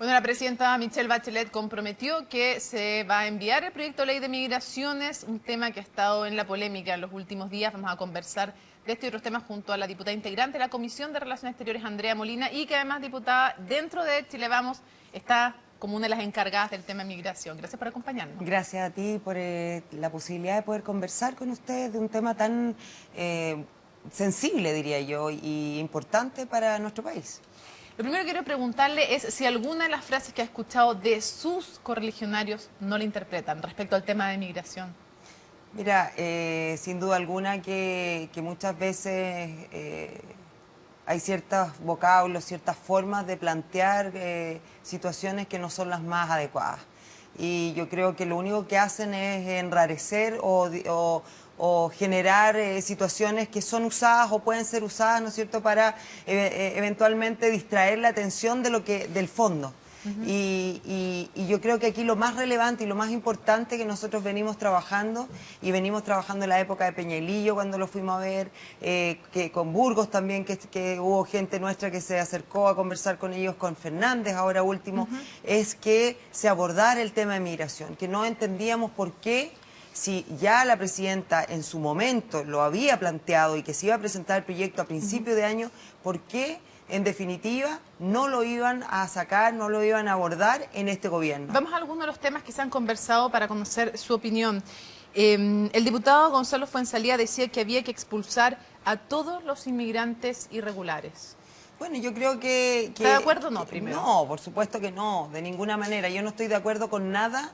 Bueno, la presidenta Michelle Bachelet comprometió que se va a enviar el proyecto de ley de migraciones, un tema que ha estado en la polémica en los últimos días. Vamos a conversar de este y otros temas junto a la diputada integrante de la Comisión de Relaciones Exteriores, Andrea Molina, y que además diputada dentro de Chile Vamos está como una de las encargadas del tema de migración. Gracias por acompañarnos. Gracias a ti por la posibilidad de poder conversar con ustedes de un tema tan sensible, diría yo, y importante para nuestro país. Lo primero que quiero preguntarle es si alguna de las frases que ha escuchado de sus correligionarios no le interpretan respecto al tema de migración. Mira, sin duda alguna que muchas veces hay ciertos vocablos, ciertas formas de plantear situaciones que no son las más adecuadas. Y yo creo que lo único que hacen es enrarecer o generar situaciones que son usadas o pueden ser usadas, ¿no es cierto?, para eventualmente distraer la atención del fondo. Y yo creo que aquí lo más relevante y lo más importante que nosotros venimos trabajando, y venimos trabajando en la época de Peñalillo cuando lo fuimos a ver, que con Burgos también, que hubo gente nuestra que se acercó a conversar con ellos, con Fernández ahora último, es que se abordara el tema de migración, que no entendíamos por qué, si ya la presidenta en su momento lo había planteado y que se iba a presentar el proyecto a principio de año, ¿por qué en definitiva no lo iban a sacar, no lo iban a abordar en este gobierno? Vamos a algunos de los temas que se han conversado para conocer su opinión. El diputado Gonzalo Fuenzalía decía que había que expulsar a todos los inmigrantes irregulares. Bueno, yo creo que... ¿Está de acuerdo o no, primero? No, por supuesto que no, de ninguna manera. Yo no estoy de acuerdo con nada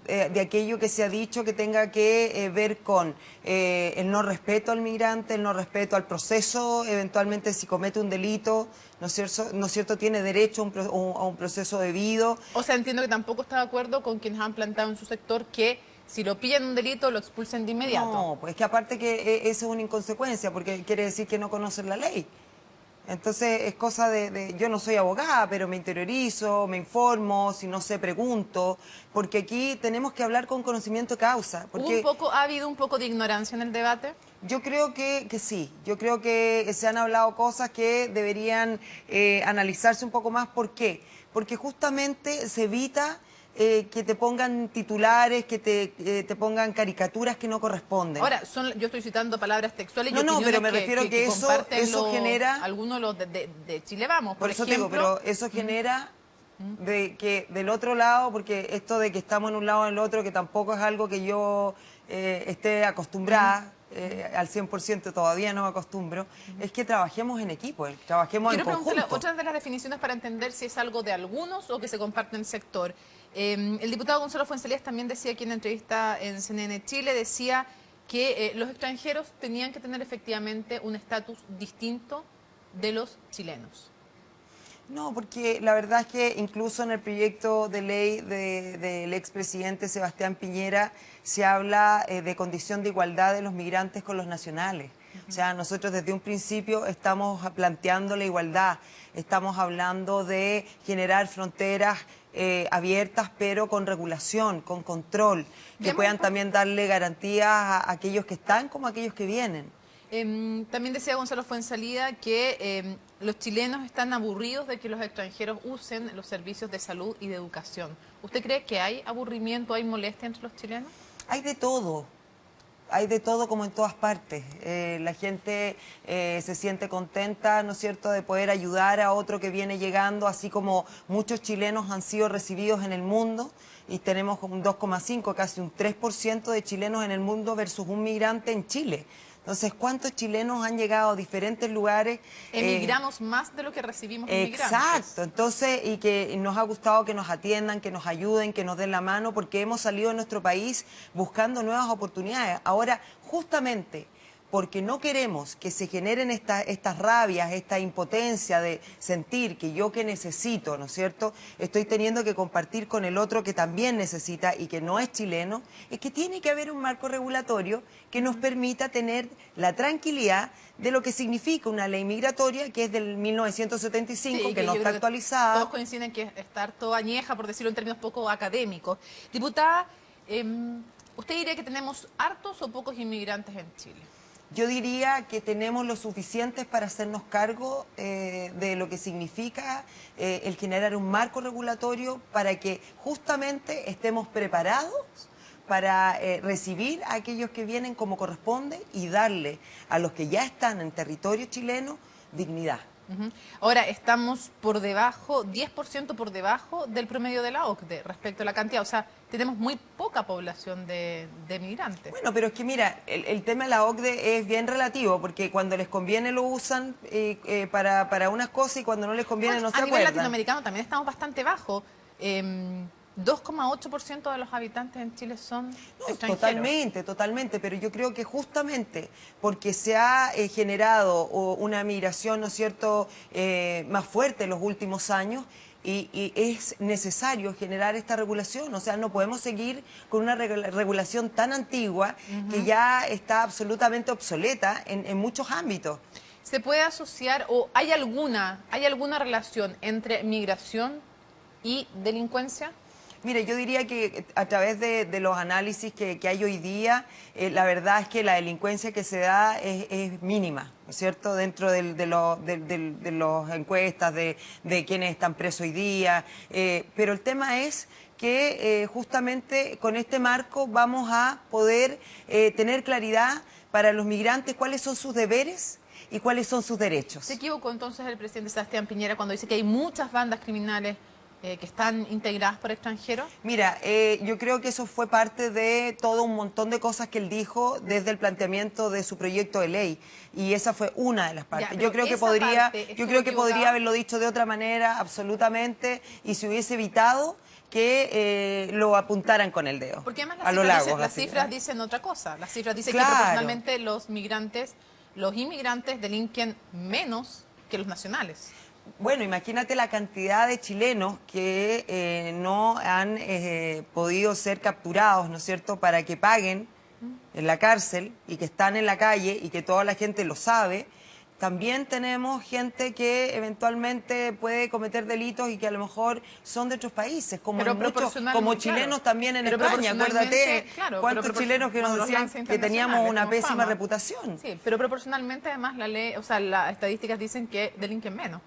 de aquello que se ha dicho que tenga que ver con el no respeto al migrante, el no respeto al proceso, eventualmente si comete un delito, ¿no es cierto?, tiene derecho a un proceso debido. O sea, entiendo que tampoco está de acuerdo con quienes han planteado en su sector que si lo pillan un delito lo expulsen de inmediato. No, pues es que aparte que eso es una inconsecuencia, porque quiere decir que no conocen la ley. Entonces es cosa yo no soy abogada, pero me interiorizo, me informo, si no sé, pregunto, porque aquí tenemos que hablar con conocimiento de causa. Porque ¿Ha habido un poco de ignorancia en el debate? yo creo que sí, yo creo que se han hablado cosas que deberían analizarse un poco más. ¿Por qué? Porque justamente se evita que te pongan titulares, que te pongan caricaturas que no corresponden. Ahora, yo estoy citando palabras textuales y no, pero me refiero que eso genera... Algunos los de Chile Vamos, por eso ejemplo, digo, pero eso genera de que del otro lado, porque esto de que estamos en un lado o en el otro, que tampoco es algo que yo esté acostumbrada, al 100% todavía no me acostumbro, es que trabajemos en equipo, trabajemos en conjunto. Otras de las definiciones para entender si es algo de algunos o que se comparte en el sector. El diputado Gonzalo Fuenzalía también decía aquí en la entrevista en CNN Chile, decía que los extranjeros tenían que tener efectivamente un estatus distinto de los chilenos. No, porque la verdad es que incluso en el proyecto de ley del expresidente Sebastián Piñera se habla de condición de igualdad de los migrantes con los nacionales. O sea, nosotros desde un principio estamos planteando la igualdad, estamos hablando de generar fronteras abiertas, pero con regulación, con control, que puedan también darle garantías a aquellos que están como a aquellos que vienen. También decía Gonzalo Fuenzalía que los chilenos están aburridos de que los extranjeros usen los servicios de salud y de educación. ¿Usted cree que hay aburrimiento, hay molestia entre los chilenos? Hay de todo como en todas partes. La gente se siente contenta, ¿no es cierto?, de poder ayudar a otro que viene llegando, así como muchos chilenos han sido recibidos en el mundo, y tenemos un 2,5, casi un 3% de chilenos en el mundo versus un migrante en Chile. Entonces, ¿cuántos chilenos han llegado a diferentes lugares? Emigramos más de lo que recibimos inmigrantes. Exacto, entonces, y que nos ha gustado que nos atiendan, que nos ayuden, que nos den la mano, porque hemos salido de nuestro país buscando nuevas oportunidades. Ahora, justamente porque no queremos que se generen estas rabias, esta impotencia de sentir que yo que necesito, ¿no es cierto?, estoy teniendo que compartir con el otro que también necesita y que no es chileno, es que tiene que haber un marco regulatorio que nos permita tener la tranquilidad de lo que significa una ley migratoria que es del 1975, sí, que no está actualizada. Todos coinciden que está harto añeja, por decirlo en términos poco académicos. Diputada, ¿usted diría que tenemos hartos o pocos inmigrantes en Chile? Yo diría que tenemos lo suficientes para hacernos cargo de lo que significa el generar un marco regulatorio para que justamente estemos preparados para recibir a aquellos que vienen como corresponde y darle a los que ya están en territorio chileno dignidad. Ahora estamos por debajo, 10% por debajo del promedio de la OCDE respecto a la cantidad. O sea, tenemos muy poca población de migrantes. Bueno, pero es que mira, el tema de la OCDE es bien relativo, porque cuando les conviene lo usan para unas cosas y cuando no les conviene no se acuerdan. A nivel latinoamericano también estamos bastante bajo. 2,8% de los habitantes en Chile son extranjeros. Totalmente, pero yo creo que justamente porque se ha generado una migración, ¿no es cierto?, más fuerte en los últimos años, y es necesario generar esta regulación. O sea, no podemos seguir con una regulación tan antigua que ya está absolutamente obsoleta en muchos ámbitos. ¿Se puede asociar o hay alguna relación entre migración y delincuencia? Mire, yo diría que a través de los análisis que hay hoy día, la verdad es que la delincuencia que se da es mínima, ¿no es cierto?, dentro de las encuestas de quienes están presos hoy día. Pero el tema es que justamente con este marco vamos a poder tener claridad para los migrantes cuáles son sus deberes y cuáles son sus derechos. ¿Se equivocó entonces el presidente Sebastián Piñera cuando dice que hay muchas bandas criminales que están integradas por extranjeros? Mira, yo creo que eso fue parte de todo un montón de cosas que él dijo desde el planteamiento de su proyecto de ley, y esa fue una de las partes. Ya, yo creo que podría haberlo dicho de otra manera, absolutamente, y se hubiese evitado que lo apuntaran con el dedo. Porque además las cifras dicen otra cosa. Las cifras dicen que Claro. proporcionalmente los inmigrantes delinquen menos que los nacionales. Bueno, imagínate la cantidad de chilenos que no han podido ser capturados, ¿no es cierto?, para que paguen en la cárcel y que están en la calle y que toda la gente lo sabe. También tenemos gente que eventualmente puede cometer delitos y que a lo mejor son de otros países, como chilenos también en España. Acuérdate cuántos chilenos que nos decían que teníamos una pésima reputación. Sí, pero proporcionalmente además la ley, o sea, las estadísticas dicen que delinquen menos.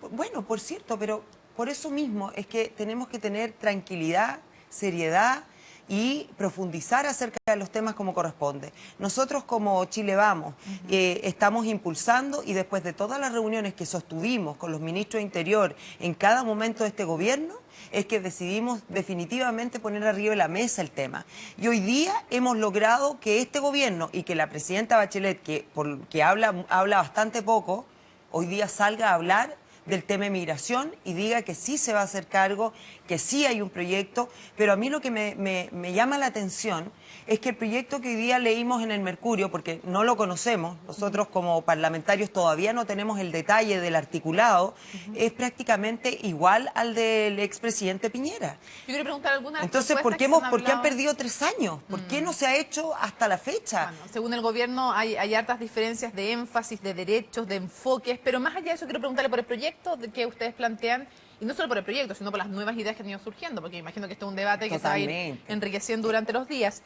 Bueno, por cierto, pero por eso mismo es que tenemos que tener tranquilidad, seriedad y profundizar acerca de los temas como corresponde. Nosotros como Chile Vamos estamos impulsando, y después de todas las reuniones que sostuvimos con los ministros de Interior en cada momento de este gobierno, es que decidimos definitivamente poner arriba de la mesa el tema. Y hoy día hemos logrado que este gobierno y que la presidenta Bachelet, que habla bastante poco, hoy día salga a hablar del tema de migración y diga que sí se va a hacer cargo, que sí hay un proyecto. Pero a mí lo que me llama la atención es que el proyecto que hoy día leímos en el Mercurio, porque no lo conocemos, nosotros como parlamentarios todavía no tenemos el detalle del articulado, es prácticamente igual al del expresidente Piñera. Yo quiero preguntar algunas. Entonces, ¿por qué han perdido 3 años? ¿Por qué no se ha hecho hasta la fecha? Bueno, según el gobierno hay hartas diferencias de énfasis, de derechos, de enfoques, pero más allá de eso quiero preguntarle por el proyecto que ustedes plantean, y no solo por el proyecto, sino por las nuevas ideas que han ido surgiendo, porque imagino que este es un debate que se va a ir enriqueciendo durante los días.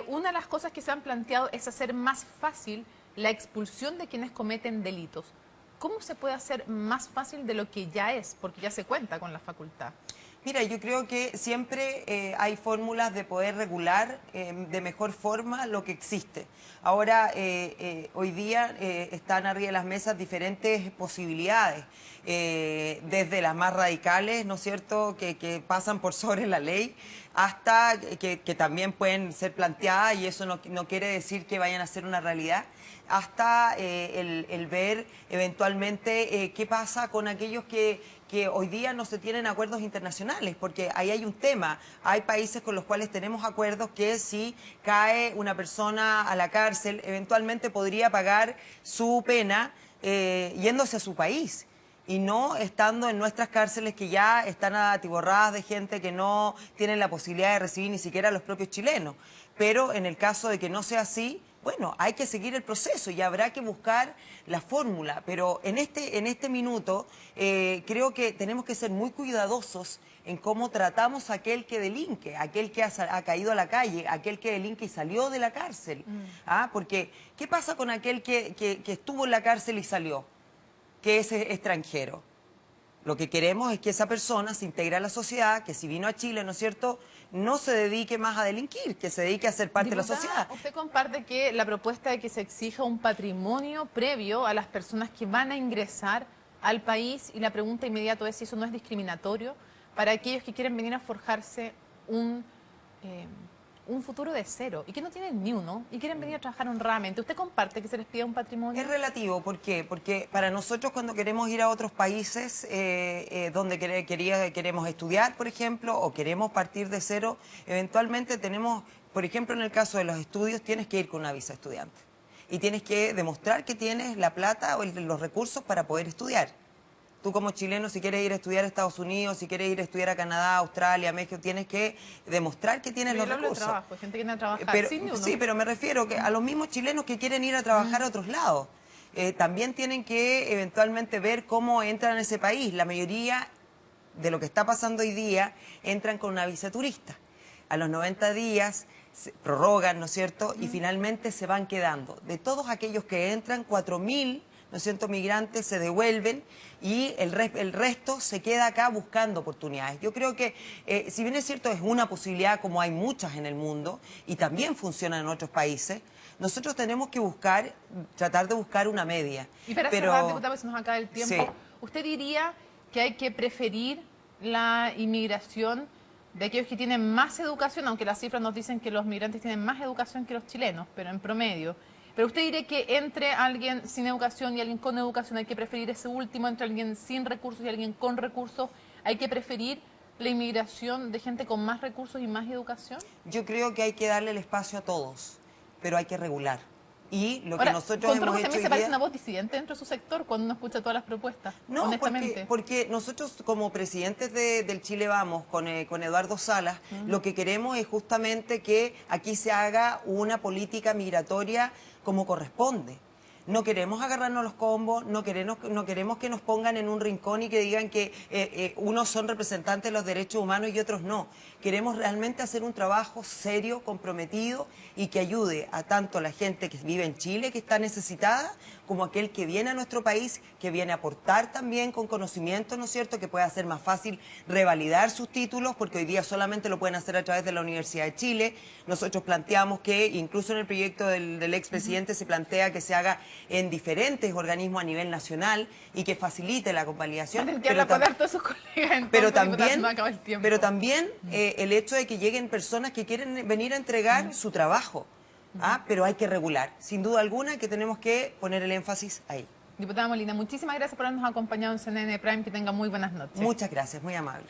Una de las cosas que se han planteado es hacer más fácil la expulsión de quienes cometen delitos. ¿Cómo se puede hacer más fácil de lo que ya es? Porque ya se cuenta con la facultad. Mira, yo creo que siempre hay fórmulas de poder regular de mejor forma lo que existe. Ahora, hoy día están arriba de las mesas diferentes posibilidades, desde las más radicales, ¿no es cierto?, que pasan por sobre la ley, hasta que también pueden ser planteadas, y eso no quiere decir que vayan a ser una realidad, hasta el ver eventualmente qué pasa con aquellos que hoy día no se tienen acuerdos internacionales, porque ahí hay un tema. Hay países con los cuales tenemos acuerdos que si cae una persona a la cárcel, eventualmente podría pagar su pena yéndose a su país, y no estando en nuestras cárceles que ya están atiborradas de gente que no tienen la posibilidad de recibir ni siquiera a los propios chilenos. Pero en el caso de que no sea así, bueno, hay que seguir el proceso y habrá que buscar la fórmula, pero en este minuto creo que tenemos que ser muy cuidadosos en cómo tratamos a aquel que delinque, aquel que ha caído a la calle, aquel que delinque y salió de la cárcel. Porque, ¿qué pasa con aquel que estuvo en la cárcel y salió? Que es extranjero. Lo que queremos es que esa persona se integre a la sociedad, que si vino a Chile, ¿no es cierto?, no se dedique más a delinquir, que se dedique a ser parte de la sociedad. Usted comparte que la propuesta de que se exija un patrimonio previo a las personas que van a ingresar al país, y la pregunta inmediata es si eso no es discriminatorio para aquellos que quieren venir a forjarse un futuro de cero y que no tienen ni uno y quieren venir a trabajar honradamente. ¿Usted comparte que se les pida un patrimonio? Es relativo, ¿por qué? Porque para nosotros cuando queremos ir a otros países donde queremos estudiar, por ejemplo, o queremos partir de cero, eventualmente tenemos, por ejemplo, en el caso de los estudios, tienes que ir con una visa estudiante y tienes que demostrar que tienes la plata o los recursos para poder estudiar. Tú como chileno, si quieres ir a estudiar a Estados Unidos, si quieres ir a estudiar a Canadá, Australia, México, tienes que demostrar que tienes los recursos. Trabajo, hay gente que viene a trabajar pero, sin ni uno. Sí, pero me refiero que a los mismos chilenos que quieren ir a trabajar a otros lados. También tienen que eventualmente ver cómo entran a ese país. La mayoría de lo que está pasando hoy día entran con una visa turista. A los 90 días se prorrogan, ¿no es cierto? Y finalmente se van quedando. De todos aquellos que entran, 4.000, ¿no es cierto?, migrantes se devuelven y el resto se queda acá buscando oportunidades. Yo creo que, si bien es cierto, es una posibilidad como hay muchas en el mundo y también funciona en otros países, nosotros tenemos que tratar de buscar una media. Y para cerrar, diputada, pues se nos acaba el tiempo, sí. ¿Usted diría que hay que preferir la inmigración de aquellos que tienen más educación, aunque las cifras nos dicen que los migrantes tienen más educación que los chilenos, pero en promedio? Pero usted diría que entre alguien sin educación y alguien con educación hay que preferir ese último, entre alguien sin recursos y alguien con recursos, hay que preferir la inmigración de gente con más recursos y más educación? Yo creo que hay que darle el espacio a todos, pero hay que regular. Y lo que nosotros hemos hecho también se parece una voz disidente dentro de su sector cuando uno escucha todas las propuestas, no, honestamente. Porque nosotros como presidentes del Chile Vamos, con Eduardo Salas, lo que queremos es justamente que aquí se haga una política migratoria como corresponde. No queremos agarrarnos los combos, no queremos que nos pongan en un rincón y que digan que unos son representantes de los derechos humanos y otros no. Queremos realmente hacer un trabajo serio, comprometido y que ayude a tanto la gente que vive en Chile, que está necesitada, como aquel que viene a nuestro país, que viene a aportar también con conocimiento, ¿no es cierto?, que pueda hacer más fácil revalidar sus títulos, porque hoy día solamente lo pueden hacer a través de la Universidad de Chile. Nosotros planteamos que, incluso en el proyecto del expresidente, se plantea que se haga en diferentes organismos a nivel nacional y que facilite la convalidación. Pero también el hecho de que lleguen personas que quieren venir a entregar su trabajo. Pero hay que regular. Sin duda alguna que tenemos que poner el énfasis ahí. Diputada Molina, muchísimas gracias por habernos acompañado en CNN Prime. Que tenga muy buenas noches. Muchas gracias, muy amable.